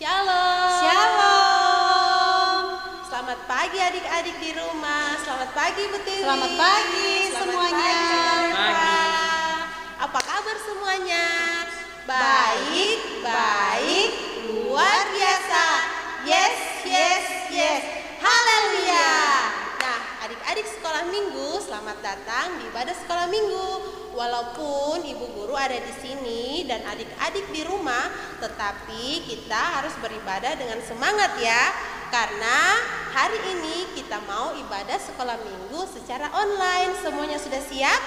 Shalom. Shalom. Selamat pagi adik-adik di rumah. Selamat pagi Bu Tiwi. Selamat pagi semuanya. Pagi. Apa kabar semuanya? Baik, baik, luar biasa. Yes, yes, yes. Haleluya. Nah, adik-adik sekolah minggu, selamat datang di ibadah sekolah minggu. Walaupun ibu guru ada di sini dan adik-adik di rumah, tetapi kita harus beribadah dengan semangat ya. Karena hari ini kita mau ibadah sekolah minggu secara online. Semuanya sudah siap?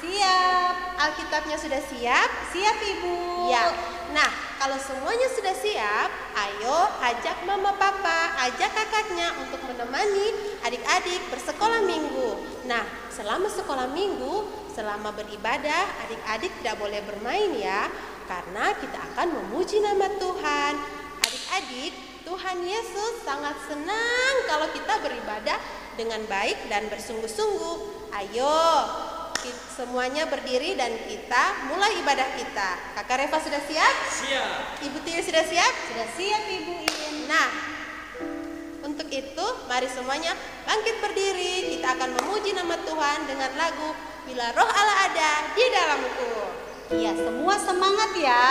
Siap. Alkitabnya sudah siap? Siap Ibu. Ya. Nah, kalau semuanya sudah siap, ayo ajak mama papa, ajak kakaknya untuk menemani adik-adik bersekolah minggu. Nah, selama sekolah minggu, selama beribadah, adik-adik tidak boleh bermain ya, karena kita akan memuji nama Tuhan. Adik-adik, Tuhan Yesus sangat senang kalau kita beribadah dengan baik dan bersungguh-sungguh. Ayo, semuanya berdiri dan kita mulai ibadah kita. Kakak Reva sudah siap? Siap. Ibu Tiri sudah siap? Sudah siap Ibu In. Nah, untuk itu mari semuanya bangkit berdiri. Kita akan memuji nama Tuhan dengan lagu Bila Roh Allah Ada di Dalamku. Ya, semua semangat ya.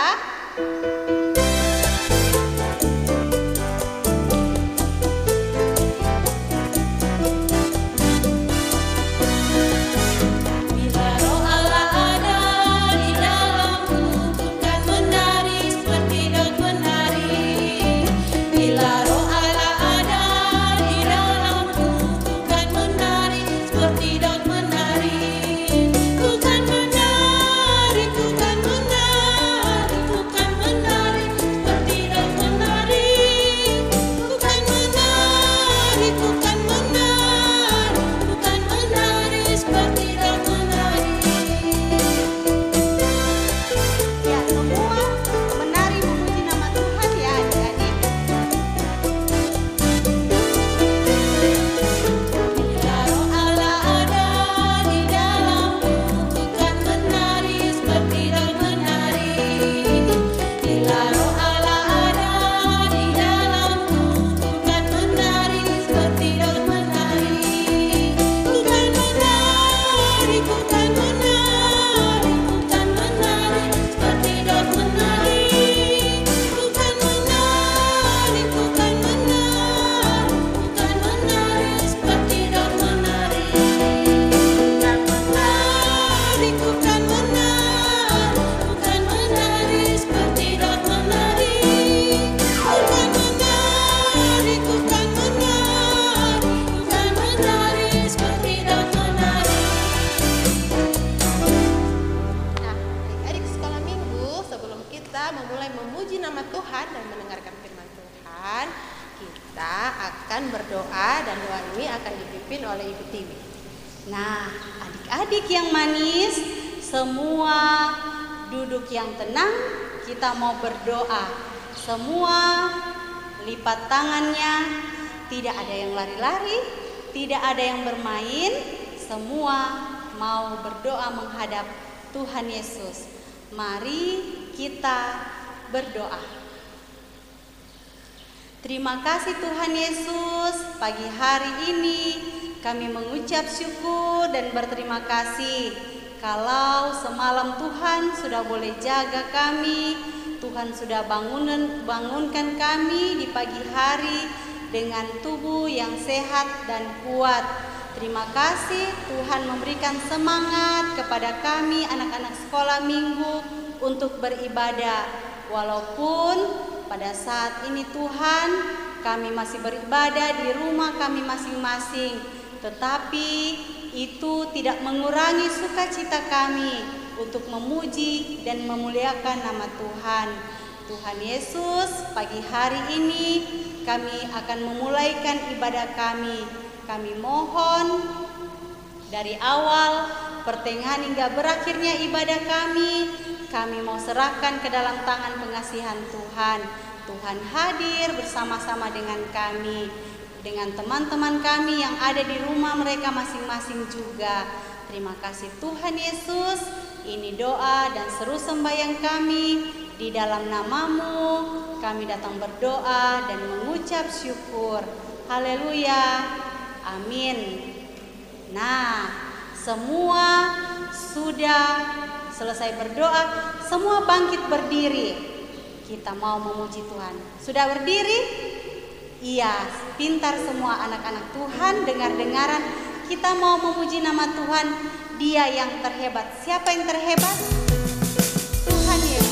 Nah, adik-adik yang manis, semua duduk yang tenang, kita mau berdoa. Semua lipat tangannya, tidak ada yang lari-lari, tidak ada yang bermain, semua mau berdoa menghadap Tuhan Yesus. Mari kita berdoa. Terima kasih Tuhan Yesus, pagi hari ini kami mengucap syukur dan berterima kasih kalau semalam Tuhan sudah boleh jaga kami, Tuhan sudah bangunkan kami di pagi hari dengan tubuh yang sehat dan kuat. Terima kasih Tuhan memberikan semangat kepada kami anak-anak sekolah minggu untuk beribadah. Walaupun pada saat ini Tuhan kami masih beribadah di rumah kami masing-masing, tetapi itu tidak mengurangi sukacita kami untuk memuji dan memuliakan nama Tuhan. Tuhan Yesus, pagi hari ini kami akan memulaikan ibadah kami. Kami mohon dari awal, pertengahan hingga berakhirnya ibadah kami mau serahkan ke dalam tangan pengasihan Tuhan. Tuhan hadir bersama-sama dengan kami, dengan teman-teman kami yang ada di rumah mereka masing-masing juga. Terima kasih Tuhan Yesus. Ini doa dan seru sembahyang kami Di dalam nama-Mu kami datang berdoa dan mengucap syukur. Haleluya. Amin. Nah, semua sudah selesai berdoa, semua bangkit berdiri. Kita mau memuji Tuhan. Sudah berdiri? Iya, pintar semua anak-anak Tuhan, dengar-dengaran. Kita mau memuji nama Tuhan, Dia yang terhebat. Siapa yang terhebat? Tuhan Yesus.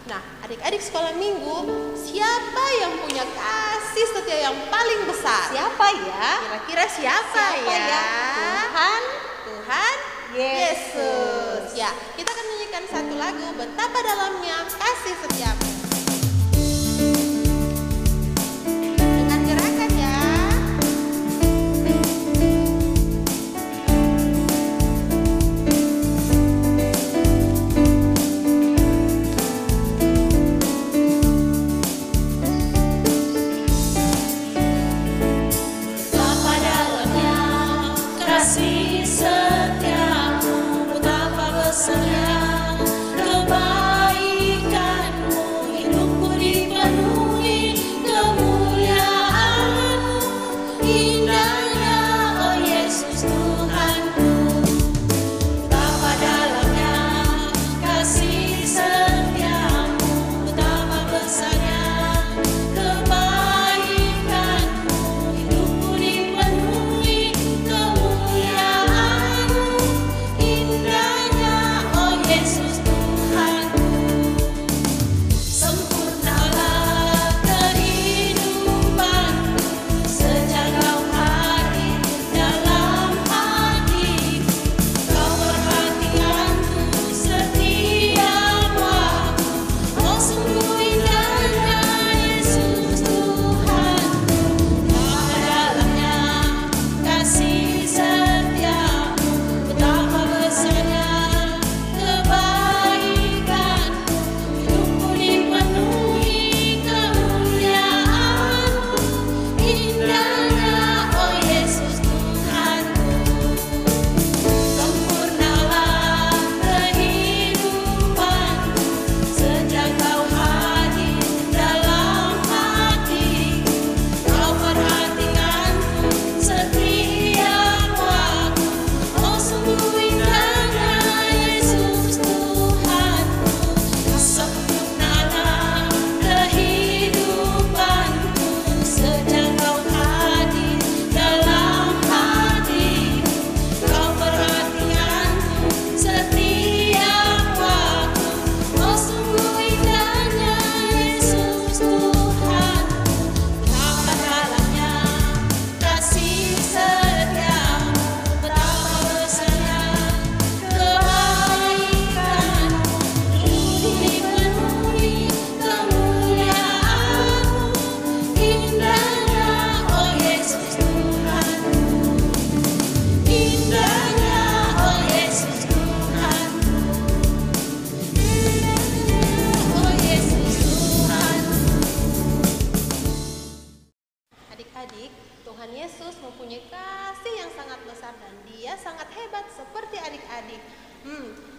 Nah, adik-adik sekolah minggu, siapa yang punya kasih setia yang paling besar? Siapa ya? Kira-kira siapa ya? Tuhan Yesus. Ya, kita akan nyanyikan satu lagu, betapa dalamnya kasih setiamu. Dengan gerakan ya. Kasih setiamu, betapa besarnya kebaikanmu.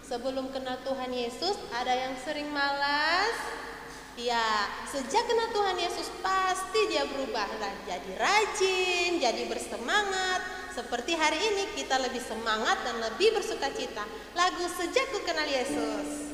Sebelum kenal Tuhan Yesus, ada yang sering malas? Ya, sejak kenal Tuhan Yesus pasti dia berubah, jadi rajin, jadi bersemangat. Seperti hari ini kita lebih semangat dan lebih bersukacita. Lagu Sejak Ku Kenal Yesus.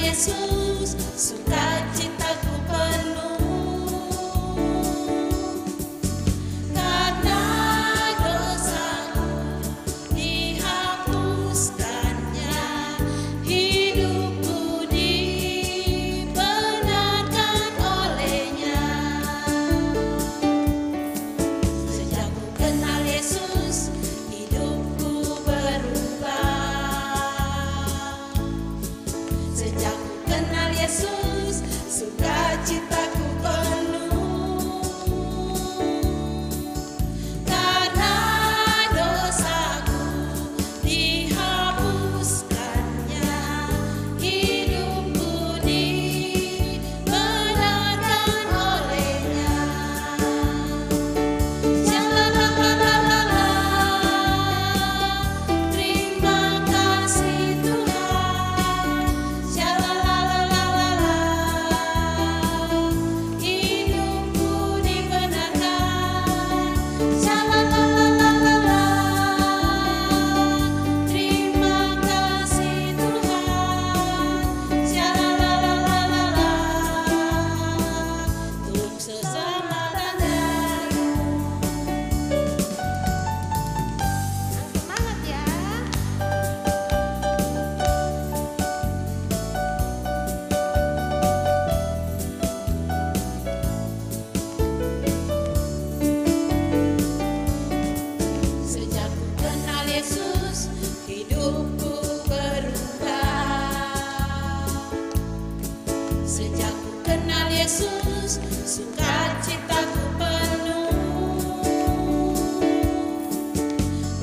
Yesus, sukacitaku penuh, karena dosaku dihapuskannya, hidupku dibenarkan olehnya. Sejak ku kenal Yesus, hidupku berubah. Sejak kenal Yesus, sukacitaku penuh, karena dosaku dihapuskannya, hidupku dibenarkan olehnya. Jalalalala, terima kasih Tuhan. Hidupku dibenarkan. Terima kasih Tuhan. Untuk keselamatan darimu. Semangat ya. Sejak ku kenal Yesus, hidupku berubah. Sejak ku kenal Yesus, sukacitaku penuh,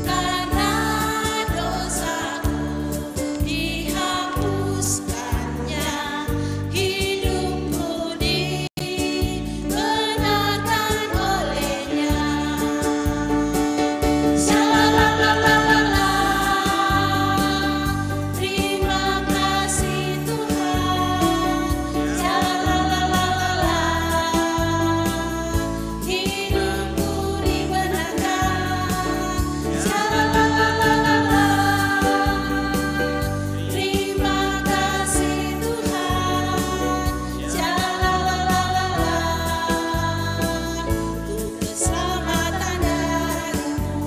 karena dosaku dihapuskannya, hidupku dibenarkan olehnya. Terima kasih Tuhan. Hidupku dibenarkan. Terima kasih Tuhan. Untuk keselamatan darimu.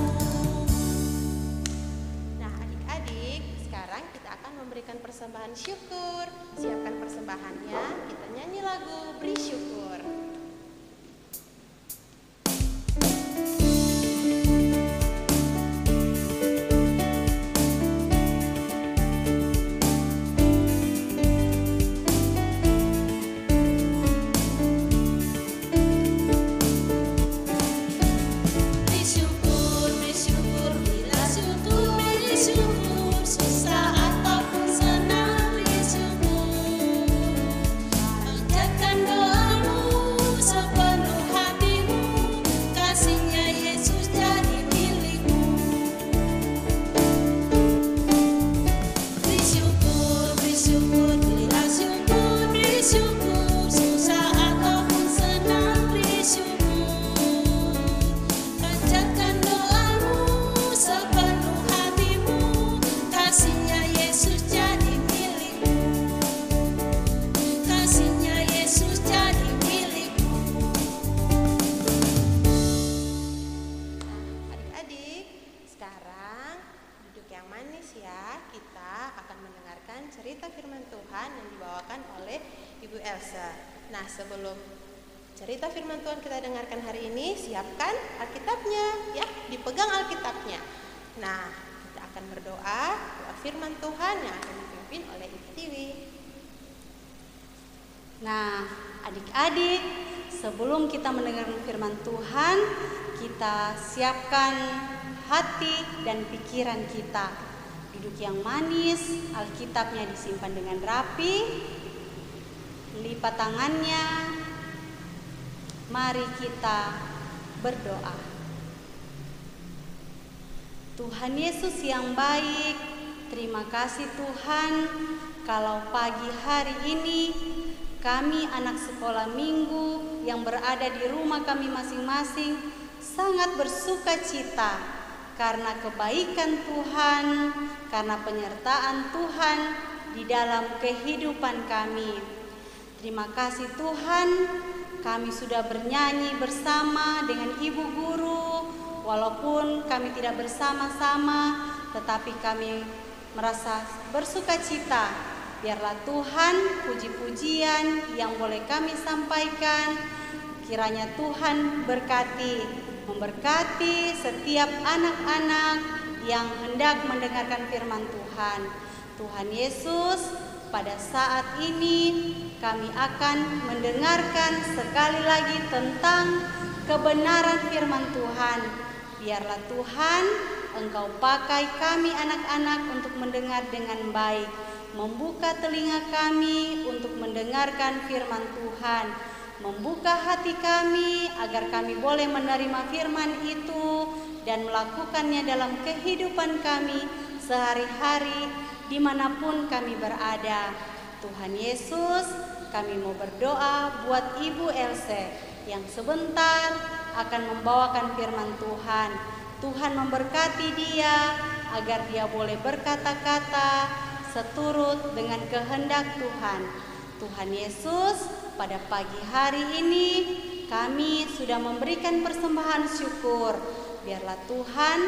Nah, adik-adik, sekarang kita akan memberikan persembahan syukur. Siapkan persembahannya, kita nyanyi lagu Beri Syukur. kita akan mendengarkan cerita firman Tuhan yang dibawakan oleh Ibu Elsa. Nah, sebelum cerita firman Tuhan kita dengarkan hari ini, siapkan Alkitabnya, ya, dipegang Alkitabnya. Nah, kita akan berdoa, doa firman Tuhan yang akan dipimpin oleh Ibu Tiwi. Nah, adik-adik, sebelum kita mendengarkan firman Tuhan, kita siapkan hati dan pikiran kita. Duduk yang manis, Alkitabnya disimpan dengan rapi, lipat tangannya. Mari kita berdoa. Tuhan Yesus yang baik, terima kasih Tuhan, kalau pagi hari ini kami anak sekolah minggu yang berada di rumah kami masing-masing sangat bersuka cita karena kebaikan Tuhan, karena penyertaan Tuhan di dalam kehidupan kami. Terima kasih Tuhan, kami sudah bernyanyi bersama dengan Ibu Guru, walaupun kami tidak bersama-sama, tetapi kami merasa bersuka cita. Biarlah Tuhan puji-pujian yang boleh kami sampaikan, kiranya Tuhan memberkati setiap anak-anak yang hendak mendengarkan firman Tuhan. Tuhan Yesus, pada saat ini kami akan mendengarkan sekali lagi tentang kebenaran firman Tuhan. Biarlah Tuhan, Engkau pakai kami anak-anak untuk mendengar dengan baik, membuka telinga kami untuk mendengarkan firman Tuhan, membuka hati kami agar kami boleh menerima firman itu dan melakukannya dalam kehidupan kami sehari-hari dimanapun kami berada. Tuhan Yesus, kami mau berdoa buat Ibu Else yang sebentar akan membawakan firman Tuhan. Tuhan memberkati dia agar dia boleh berkata-kata seturut dengan kehendak Tuhan. Tuhan Yesus, pada pagi hari ini kami sudah memberikan persembahan syukur. Biarlah Tuhan,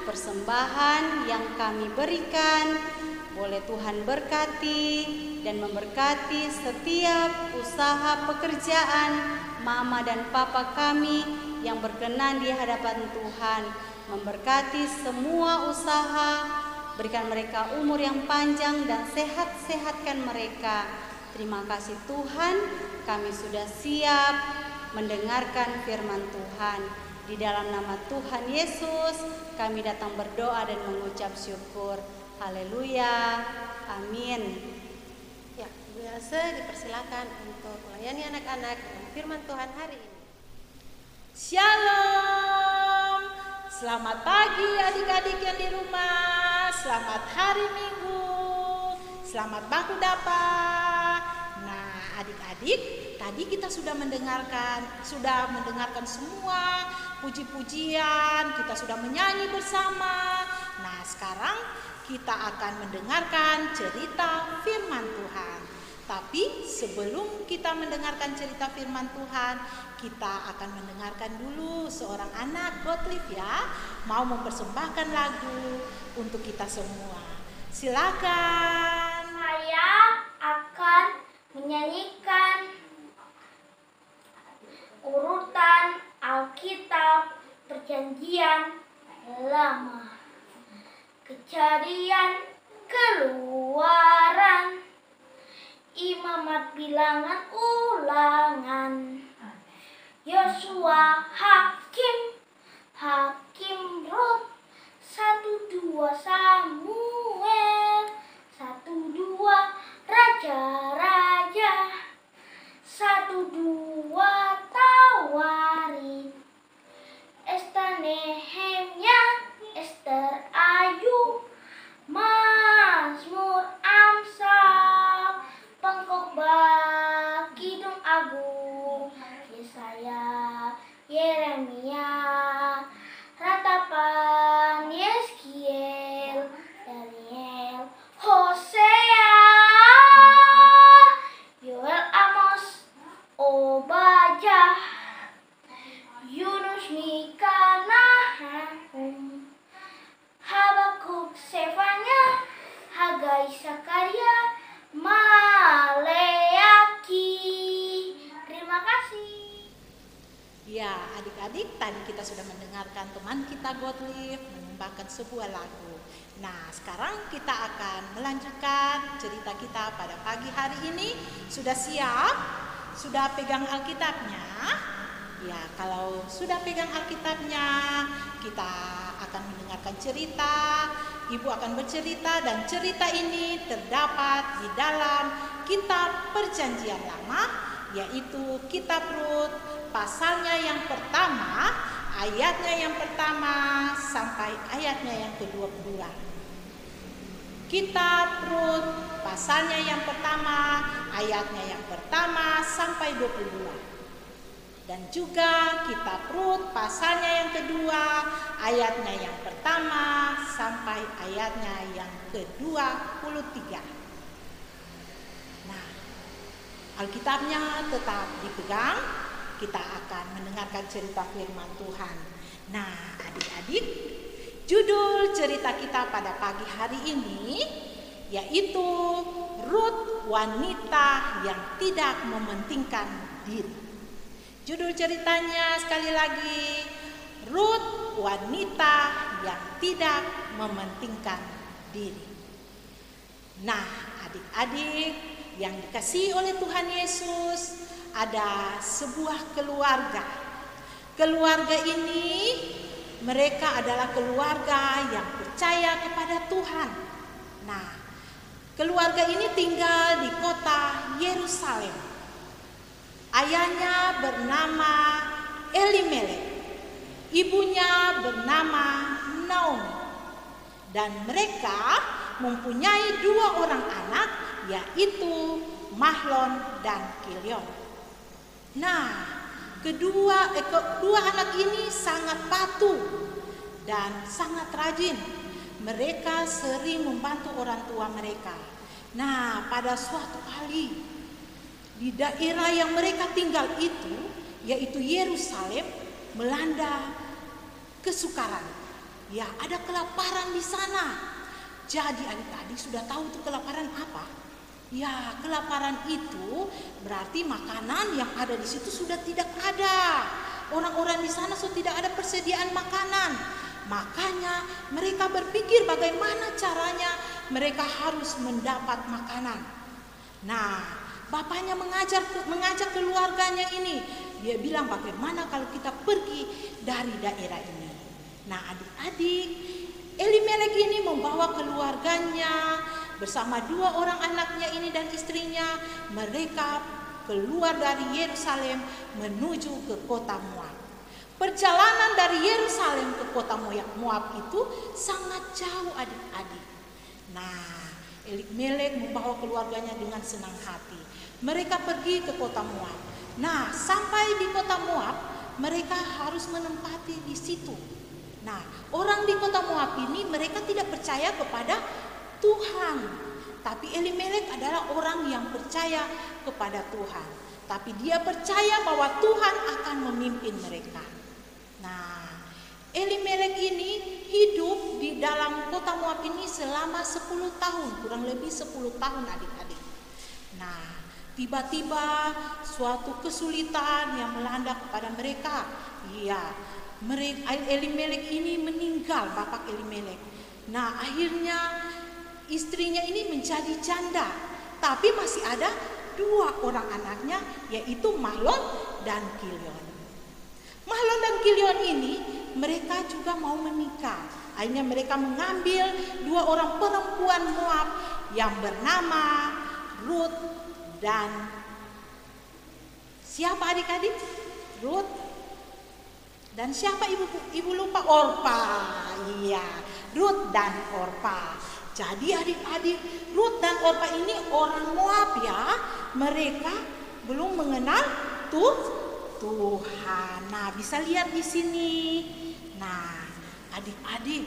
persembahan yang kami berikan boleh Tuhan berkati dan memberkati setiap usaha pekerjaan mama dan papa kami yang berkenan di hadapan Tuhan. Memberkati semua usaha, berikan mereka umur yang panjang dan sehat-sehatkan mereka. Terima kasih Tuhan, kami sudah siap mendengarkan firman Tuhan. Di dalam nama Tuhan Yesus, kami datang berdoa dan mengucap syukur. Haleluya, amin. Ya, Ibu Elsa dipersilakan untuk melayani anak-anak dengan firman Tuhan hari ini. Shalom. Selamat pagi adik-adik yang di rumah. Selamat hari Minggu. Selamat baku dapa. Nah, adik-adik, tadi kita sudah mendengarkan semua puji-pujian, kita sudah menyanyi bersama. Nah, sekarang kita akan mendengarkan cerita firman Tuhan. Tapi sebelum kita mendengarkan cerita firman Tuhan, kita akan mendengarkan dulu seorang anak Gottlieb ya, mau mempersembahkan lagu untuk kita semua. Silakan. Saya akan menyanyikan urutan Alkitab Perjanjian Lama. Kejadian, Keluaran, Imamat, Bilangan, Ulangan, Yosua, Hakim, Rut, 1-2 Samuel, 1-2 Raja-Raja, 1-2 Tawarik, Esta, Nehemia, Ester, Ayub, Mazmur, Amsal, Pengkhotbah, Kidung Agung, Yesaya, Yeremia, Ratapan, Yeskiel, dan Bayi Sakaria Maleaki. Terima kasih. Ya, adik-adik, tadi kita sudah mendengarkan teman kita Gottlieb menyumbangkan sebuah lagu. Nah, sekarang kita akan melanjutkan cerita kita pada pagi hari ini. Sudah siap? Sudah pegang Alkitabnya? Ya, kalau sudah pegang Alkitabnya, kita akan mendengarkan cerita. Ibu akan bercerita dan cerita ini terdapat di dalam kitab Perjanjian Lama, yaitu kitab Rut, pasalnya yang pertama, ayatnya yang pertama sampai ayatnya yang ke-22. Kitab Rut, pasalnya yang pertama, ayatnya yang pertama sampai 22. Dan juga kitab Rut, pasalnya yang kedua, ayatnya yang pertama sampai ayatnya yang ke-23. Nah, Alkitabnya tetap dipegang. Kita akan mendengarkan cerita firman Tuhan. Nah, adik-adik, judul cerita kita pada pagi hari ini yaitu Rut, wanita yang tidak mementingkan diri. Judul ceritanya sekali lagi, Rut, wanita yang tidak mementingkan diri. Nah, adik-adik yang dikasihi oleh Tuhan Yesus, ada sebuah keluarga. Keluarga ini mereka adalah keluarga yang percaya kepada Tuhan. Nah, keluarga ini tinggal di kota Yerusalem. Ayahnya bernama Elimelek, ibunya bernama Naomi, dan mereka mempunyai 2 orang anak, yaitu Mahlon dan Kilion. Nah, kedua anak ini sangat patuh dan sangat rajin. Mereka sering membantu orang tua mereka. Nah, pada suatu kali di daerah yang mereka tinggal itu, yaitu Yerusalem, melanda kesukaran. Ya, ada kelaparan di sana. Jadi adik-adik sudah tahu itu kelaparan apa? Ya, kelaparan itu berarti makanan yang ada di situ sudah tidak ada. Orang-orang di sana sudah tidak ada persediaan makanan. Makanya mereka berpikir bagaimana caranya mereka harus mendapat makanan. Nah, bapaknya mengajak keluarganya ini. Dia bilang, bagaimana kalau kita pergi dari daerah ini? Nah, adik-adik, Elimelek ini membawa keluarganya bersama 2 orang anaknya ini dan istrinya. Mereka keluar dari Yerusalem menuju ke kota Moab. Perjalanan dari Yerusalem ke kota Moab itu sangat jauh, adik-adik. Nah, Elimelek membawa keluarganya dengan senang hati. Mereka pergi ke kota Moab. Nah, sampai di kota Moab, mereka harus menempati di situ. Nah, orang di kota Moab ini mereka tidak percaya kepada Tuhan. Tapi Elimelek adalah orang yang percaya kepada Tuhan. Tapi dia percaya bahwa Tuhan akan memimpin mereka. Nah, Elimelek ini hidup di dalam kota Moab ini selama 10 tahun, kurang lebih 10 tahun adik-adik. Nah, tiba-tiba suatu kesulitan yang melanda kepada mereka. Iya, Elimelek ini meninggal, bapak Elimelek. Nah, akhirnya istrinya ini menjadi janda. Tapi masih ada 2 orang anaknya, yaitu Mahlon dan Kilion. Mahlon dan Kilion ini mereka juga mau menikah. Akhirnya mereka mengambil 2 orang perempuan Moab yang bernama Rut dan siapa adik-adik? Rut dan siapa ibu lupa? Orpa. Iya, Rut dan Orpa. Jadi adik-adik, Rut dan Orpa ini orang Moab ya. Mereka belum mengenal Tuhan. Nah, bisa lihat di sini. Nah, adik-adik,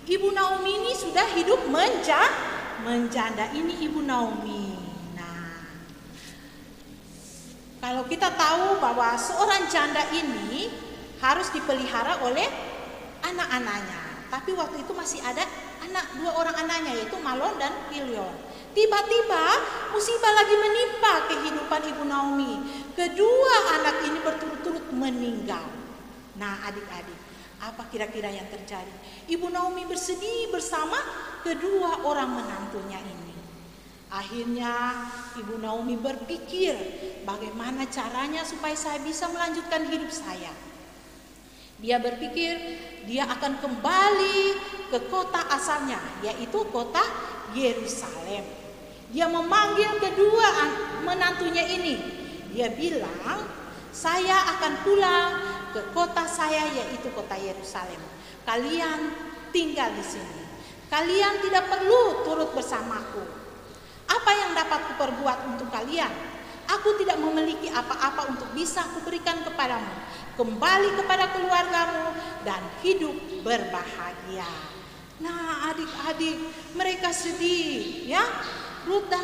Ibu Naomi ini sudah hidup menjanda. Ini Ibu Naomi. Kalau kita tahu bahwa seorang janda ini harus dipelihara oleh anak-anaknya. Tapi waktu itu masih ada dua orang anaknya, yaitu Malon dan Kilion. Tiba-tiba musibah lagi menimpa kehidupan Ibu Naomi. Kedua anak ini berturut-turut meninggal. Nah, adik-adik, apa kira-kira yang terjadi? Ibu Naomi bersedih bersama kedua orang menantunya ini. Akhirnya Ibu Naomi berpikir, bagaimana caranya supaya saya bisa melanjutkan hidup saya. Dia berpikir dia akan kembali ke kota asalnya, yaitu kota Yerusalem. Dia memanggil kedua menantunya ini. Dia bilang, saya akan pulang ke kota saya, yaitu kota Yerusalem. Kalian tinggal di sini. Kalian tidak perlu turut bersamaku. Apa yang dapat kuperbuat untuk kalian? Aku tidak memiliki apa-apa untuk bisa kuberikan kepadamu. Kembali kepada keluargamu dan hidup berbahagia. Nah, adik-adik, mereka sedih, ya. Rut dan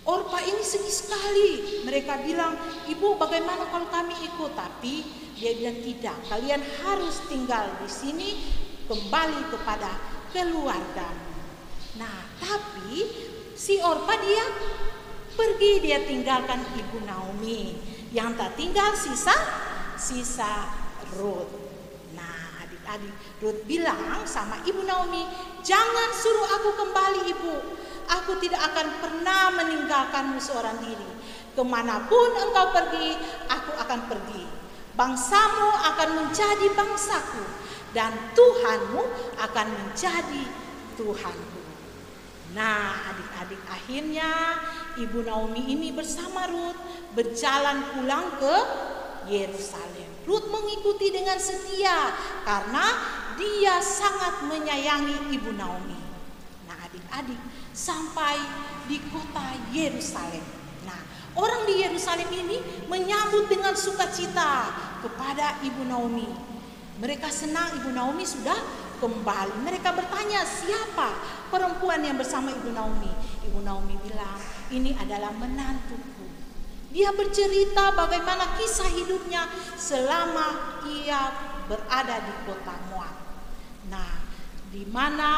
Orpa ini sedih sekali. Mereka bilang, ibu bagaimana kalau kami ikut? Tapi dia bilang tidak, kalian harus tinggal di sini, kembali kepada keluargamu. Nah, tapi si Orpa dia pergi, dia tinggalkan Ibu Naomi. Yang tak tinggal sisa Rut. Nah, adik-adik, Rut bilang sama Ibu Naomi, jangan suruh aku kembali, Ibu. Aku tidak akan pernah meninggalkanmu seorang diri. Kemanapun engkau pergi, aku akan pergi. Bangsamu akan menjadi bangsaku, dan Tuhanmu akan menjadi Tuhanku. Nah, adik-adik, akhirnya Ibu Naomi ini bersama Rut berjalan pulang ke Yerusalem. Rut mengikuti dengan setia karena dia sangat menyayangi Ibu Naomi. Nah, adik-adik, sampai di kota Yerusalem. Nah, orang di Yerusalem ini menyambut dengan sukacita kepada Ibu Naomi. Mereka senang Ibu Naomi sudah kembali. Mereka bertanya, siapa perempuan yang bersama Ibu Naomi? Ibu Naomi bilang, ini adalah menantuku. Dia bercerita bagaimana kisah hidupnya selama ia berada di kota Moab. Nah, di mana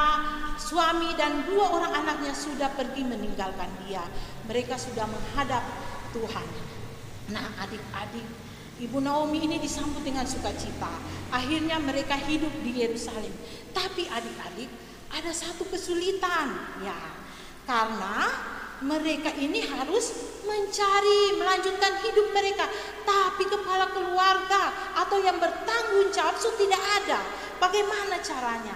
suami dan dua orang anaknya sudah pergi meninggalkan dia. Mereka sudah menghadap Tuhan. Nah, adik-adik, Ibu Naomi ini disambut dengan sukacita. Akhirnya mereka hidup di Yerusalem. Tapi adik-adik, ada satu kesulitan, ya. Karena mereka ini harus melanjutkan hidup mereka. Tapi kepala keluarga atau yang bertanggung jawab tidak ada. Bagaimana caranya?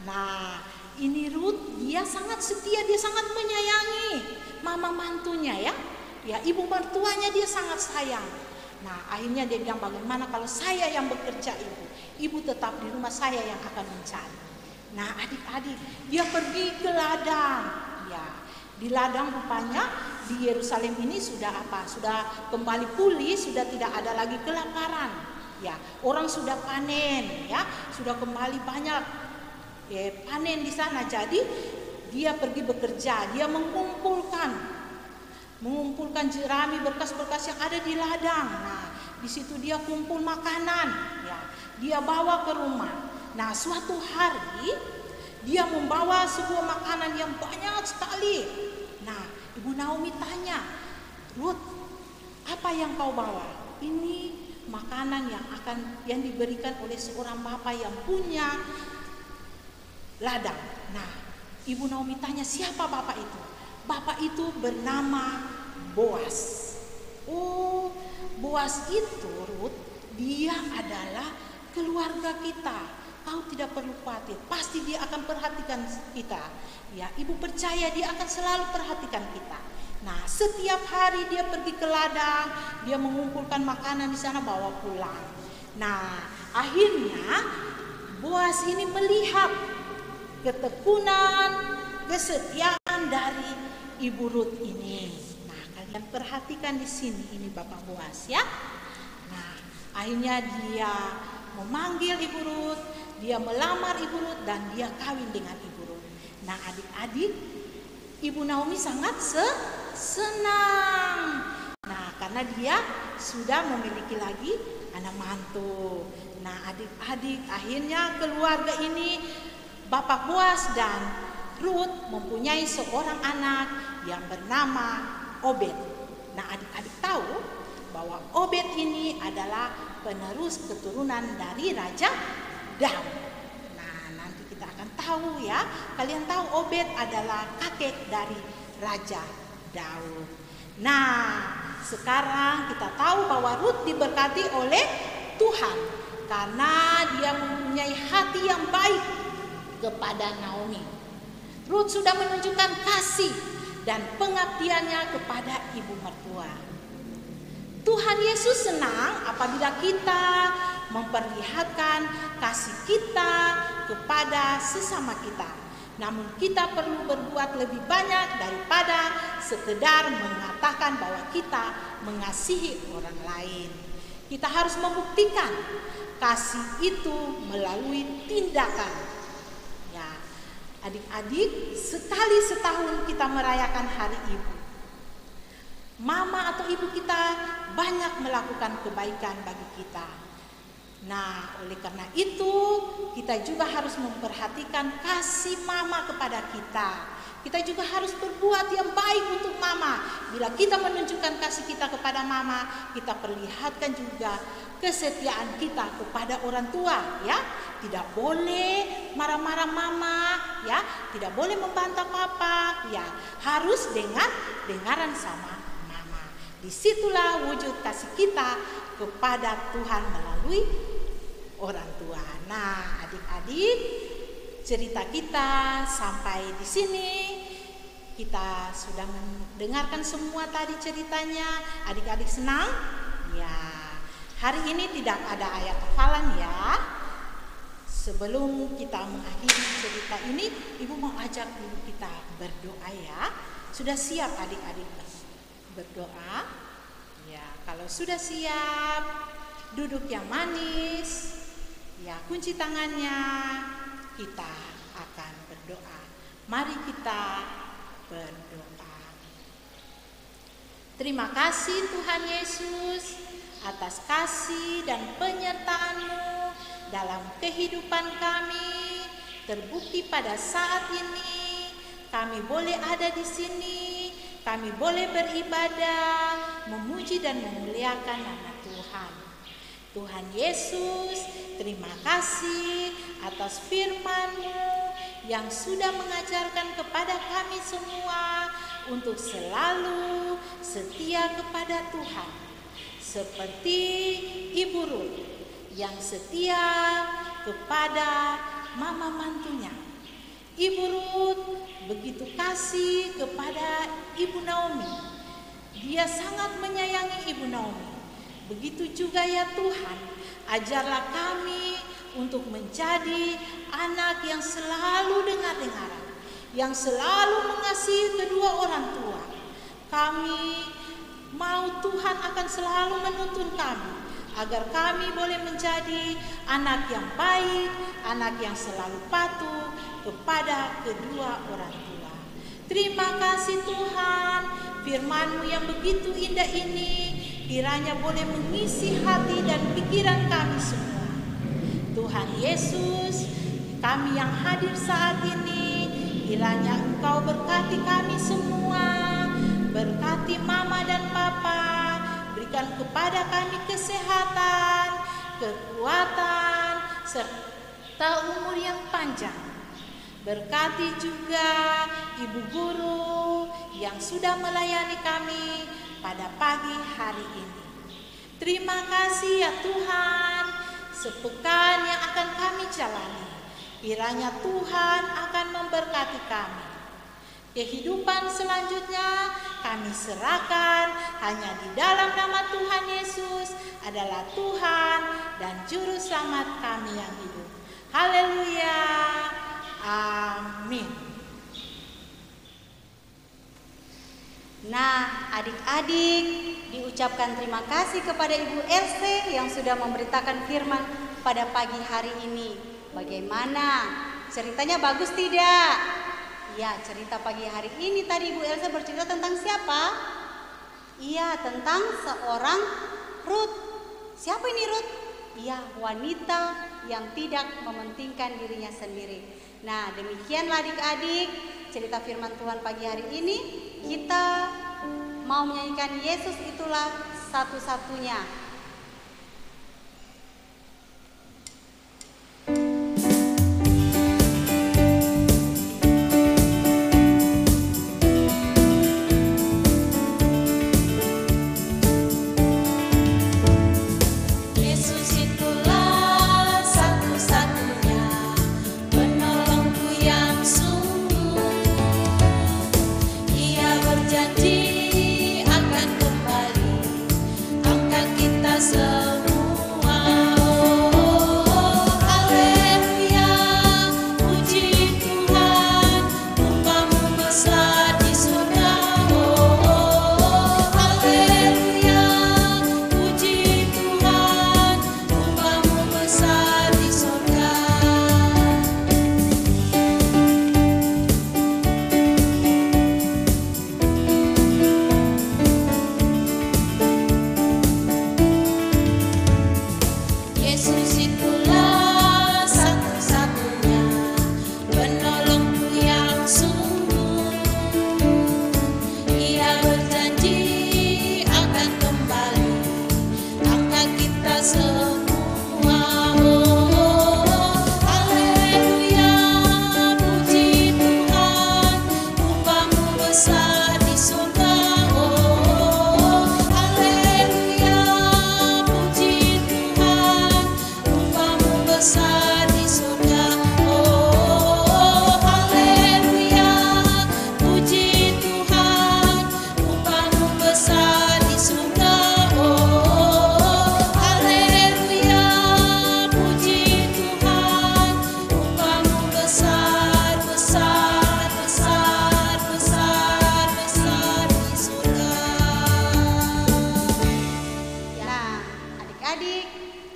Nah, ini Rut, dia sangat setia, dia sangat menyayangi mama mantunya, ya. Ya, ibu mertuanya dia sangat sayang. Nah, akhirnya dia bilang, bagaimana kalau saya yang bekerja, ibu? Ibu tetap di rumah, saya yang akan mencari. Nah, adik-adik, dia pergi ke ladang. Ya, di ladang rupanya di Yerusalem ini sudah apa? Sudah kembali pulih, sudah tidak ada lagi kelaparan. Ya, orang sudah panen, ya, sudah kembali banyak panen di sana. Jadi dia pergi bekerja, dia mengumpulkan jerami, berkas-berkas yang ada di ladang. Nah, di situ dia kumpul makanan, ya, dia bawa ke rumah. Nah, suatu hari dia membawa sebuah makanan yang banyak sekali. Nah, Ibu Naomi tanya, Rut, apa yang kau bawa? Ini makanan yang diberikan oleh seorang bapak yang punya ladang. Nah, Ibu Naomi tanya, siapa bapak itu? Bapak itu bernama Boas. Oh, Boas itu, Rut, dia adalah keluarga kita. Kau tidak perlu khawatir, pasti dia akan perhatikan kita. Ya, ibu percaya dia akan selalu perhatikan kita. Nah, setiap hari dia pergi ke ladang, dia mengumpulkan makanan di sana bawa pulang. Nah, akhirnya Boas ini melihat ketekunan, kesetiaan dari Ibu Rut ini. Nah, kalian perhatikan di sini, ini Bapak Boas, ya. Nah, akhirnya dia memanggil Ibu Rut, dia melamar Ibu Rut, dan dia kawin dengan Ibu Rut. Nah, adik-adik, Ibu Naomi sangat senang. Nah, karena dia sudah memiliki lagi anak mantu. Nah, adik-adik, akhirnya keluarga ini Bapak Boas dan Ruth mempunyai seorang anak yang bernama Obed. Nah, adik-adik tahu bahwa Obed ini adalah penerus keturunan dari Raja Daud. Nah, nanti kita akan tahu ya. Kalian tahu Obed adalah kakek dari Raja Daud. Nah, sekarang kita tahu bahwa Ruth diberkati oleh Tuhan karena dia mempunyai hati yang baik kepada Naomi. Ruth sudah menunjukkan kasih dan pengabdiannya kepada ibu mertua. Tuhan Yesus senang apabila kita memperlihatkan kasih kita kepada sesama kita. Namun kita perlu berbuat lebih banyak daripada sekedar mengatakan bahwa kita mengasihi orang lain. Kita harus membuktikan kasih itu melalui tindakan. Ya, adik-adik, sekali setahun kita merayakan Hari Ibu. Mama atau ibu kita banyak melakukan kebaikan bagi kita. Nah, oleh karena itu kita juga harus memperhatikan kasih mama kepada kita. Kita juga harus berbuat yang baik untuk mama. Bila kita menunjukkan kasih kita kepada mama, kita perlihatkan juga kesetiaan kita kepada orang tua, ya. Tidak boleh marah-marah mama, ya. Tidak boleh membantah papa, ya. Harus dengaran sama mama. Disitulah wujud kasih kita kepada Tuhan melalui orang tua. Nah, adik-adik, cerita kita sampai di sini. Kita sudah mendengarkan semua tadi ceritanya. Adik-adik senang? Ya. Hari ini tidak ada ayat hafalan ya. Sebelum kita mengakhiri cerita ini, Ibu mau ajak dulu kita berdoa ya. Sudah siap adik-adik berdoa? Ya, kalau sudah siap, duduk yang manis. Ya, kunci tangannya. Kita akan berdoa. Mari kita berdoa. Terima kasih Tuhan Yesus atas kasih dan penyertaan-Mu dalam kehidupan kami. Terbukti pada saat ini kami boleh ada di sini, kami boleh beribadah, memuji dan memuliakan nama Tuhan. Tuhan Yesus, terima kasih atas firman-Mu yang sudah mengajarkan kepada kami semua untuk selalu setia kepada Tuhan. Seperti Ibu Ruth yang setia kepada mama mantunya. Ibu Ruth begitu kasih kepada Ibu Naomi. Dia sangat menyayangi Ibu Naomi. Begitu juga ya Tuhan, ajarlah kami untuk menjadi anak yang selalu dengar-dengaran, yang selalu mengasihi kedua orang tua. Kami mau Tuhan akan selalu menuntun kami, agar kami boleh menjadi anak yang baik, anak yang selalu patuh kepada kedua orang tua. Terima kasih Tuhan, firman-Mu yang begitu indah ini kiranya boleh mengisi hati dan pikiran kami semua. Tuhan Yesus, kami yang hadir saat ini, kiranya Engkau berkati kami semua, berkati mama dan papa, berikan kepada kami kesehatan, kekuatan, serta umur yang panjang. Berkati juga ibu guru yang sudah melayani kami pada pagi hari ini. Terima kasih ya Tuhan, sepekan yang akan kami jalani, kiranya Tuhan akan memberkati kami. Kehidupan selanjutnya kami serahkan hanya di dalam nama Tuhan Yesus adalah Tuhan dan Juru Selamat kami yang hidup. Haleluya. Amin. Nah, adik-adik, diucapkan terima kasih kepada Ibu RC yang sudah memberitakan firman pada pagi hari ini. Bagaimana? Ceritanya bagus tidak? Ya, cerita pagi hari ini tadi Ibu Elsa bercerita tentang siapa? Iya, tentang seorang Ruth. Siapa ini Ruth? Iya, wanita yang tidak mementingkan dirinya sendiri. Nah, demikianlah adik-adik cerita firman Tuhan pagi hari ini. Kita mau menyanyikan Yesus itulah satu-satunya.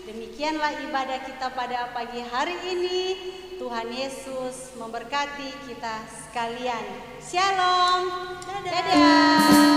Demikianlah ibadah kita pada pagi hari ini. Tuhan Yesus memberkati kita sekalian. Shalom. Dadah.